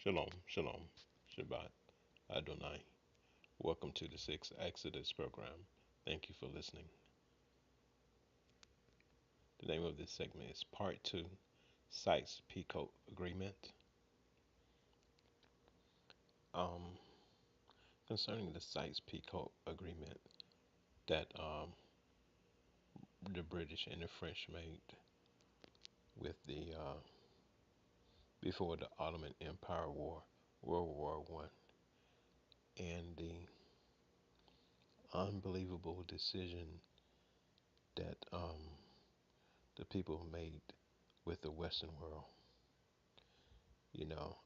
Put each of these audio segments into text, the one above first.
Shalom, shalom, Shabbat, Adonai. Welcome to the Sixth Exodus program. Thank you for listening. The name of this segment is Part 2, Sykes Picot Agreement. Um, Concerning the Sykes Picot Agreement that the British and the French made with the before the Ottoman Empire War, World War One, and the unbelievable decision that the people made with the Western world. You know,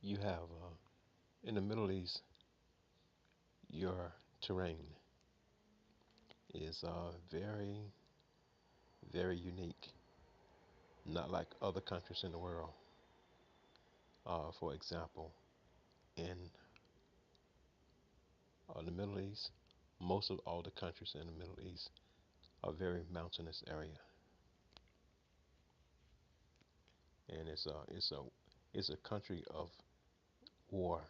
you have in the Middle East, your terrain is very, very unique, not like other countries in the world. For example, in the Middle East, most of all the countries in the Middle East are very mountainous area, and it's a country of war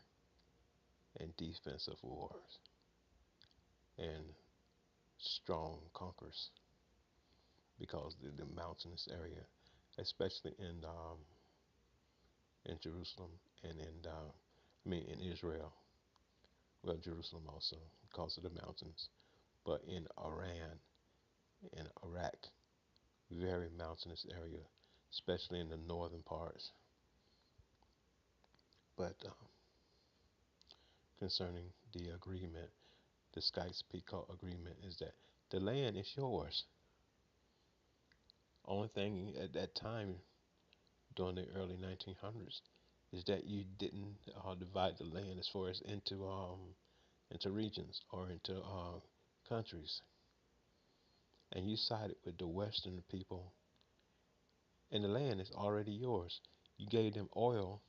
and defensive wars and strong conquers because the mountainous area, especially in Jerusalem and in Israel. Well, Jerusalem also because of the mountains, but in Iran, in Iraq, very mountainous area, especially in the northern parts. But concerning the agreement, the Sykes-Picot agreement is that the land is yours. Only thing at that time during the early 1900s is that you didn't divide the land as far as into regions or into countries, and you sided with the Western people, and the land is already yours. You gave them oil,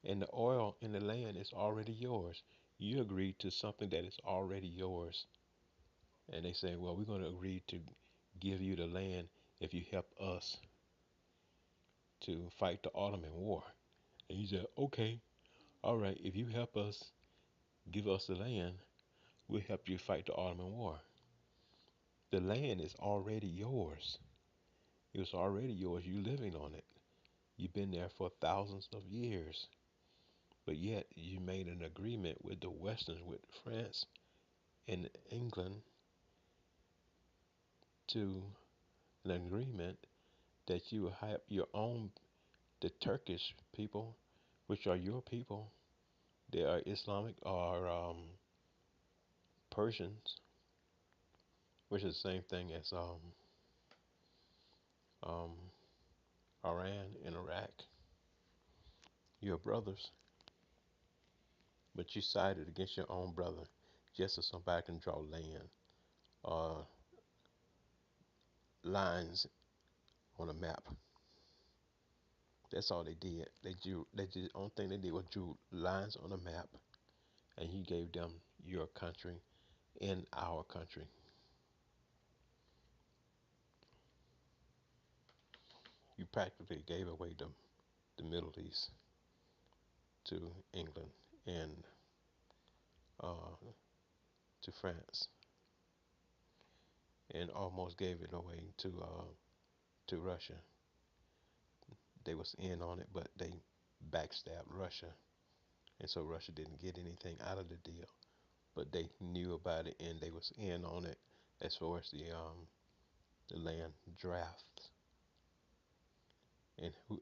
and the oil in the land is already yours. You agreed to something that is already yours, and they say, "Well, we're going to agree to give you the land if you help us to fight the Ottoman War." And you said, "Okay, all right. If you help us, give us the land, we'll help you fight the Ottoman War." The land is already yours. It was already yours. You living on it. You've been there for thousands of years. But yet you made an agreement with the Westerns, with France and England, to an agreement that you will have your own, the Turkish people, which are your people. They are Islamic or Persians, which is the same thing as um, Iran and Iraq. Your brothers, but you sided against your own brother just so somebody can draw land or lines on a map. That's all they did. The only thing they did was drew lines on a map, and he gave them your country in our country. You practically gave away the Middle East to England and uh, to France, and almost gave it away to Russia. They was in on it, but they backstabbed Russia, and so Russia didn't get anything out of the deal. But they knew about it, and they was in on it as far as the land draft and who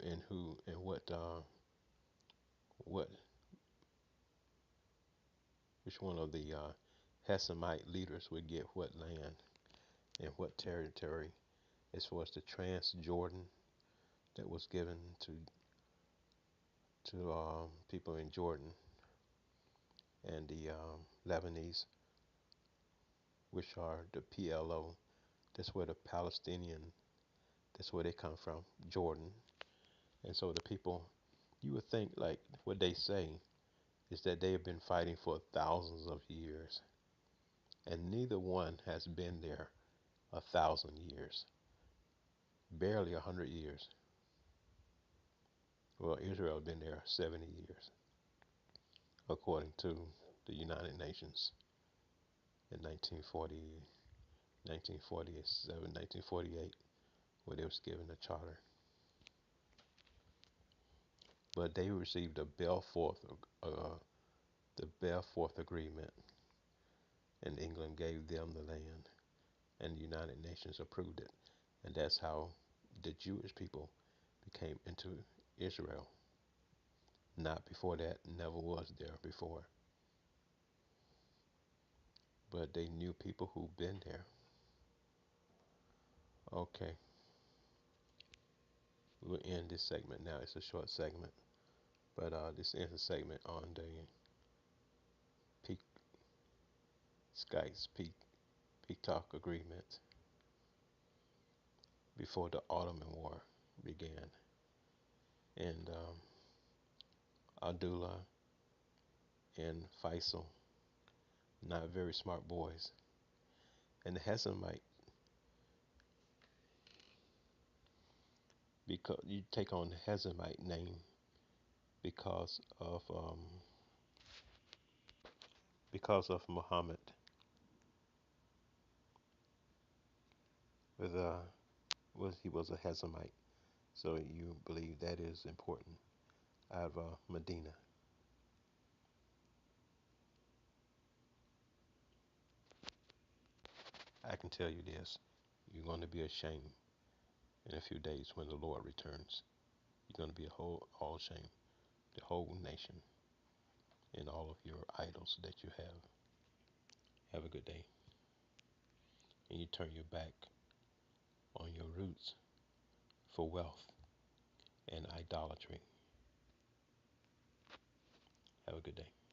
and what which one of the Hashemite leaders would get what land and what territory as far as the Trans-Jordan that was given to people in Jordan and the Lebanese, which are the PLO. That's where the Palestinian, that's where they come from, Jordan. And so the people, you would think like what they say is that they have been fighting for thousands of years, and neither one has been there 1,000 years. barely 100 years. Well, Israel had been there 70 years, according to the United Nations in 1940, 1947, 1948, where they was given a charter. But they received uh, the Balfour Agreement, and England gave them the land, and the United Nations approved it, and that's how the Jewish people became into Israel. Not before that, never was there before, but they knew people who've been there. Okay, we'll end this segment now. It's a short segment, but this ends the segment on the Peak Sykes Picot Agreement before the Ottoman War began, and Abdullah and Faisal, not very smart boys, and the Hessamite, because you take on the Hessamite name because of because of Muhammad, with was he was a Hessamite, so you believe that is important out of Medina. I can tell you this: you're going to be ashamed in a few days when the Lord returns. You're going to be all ashamed, the whole nation, and all of your idols that you have. Have a good day, and you turn your back on your roots for wealth and idolatry. Have a good day.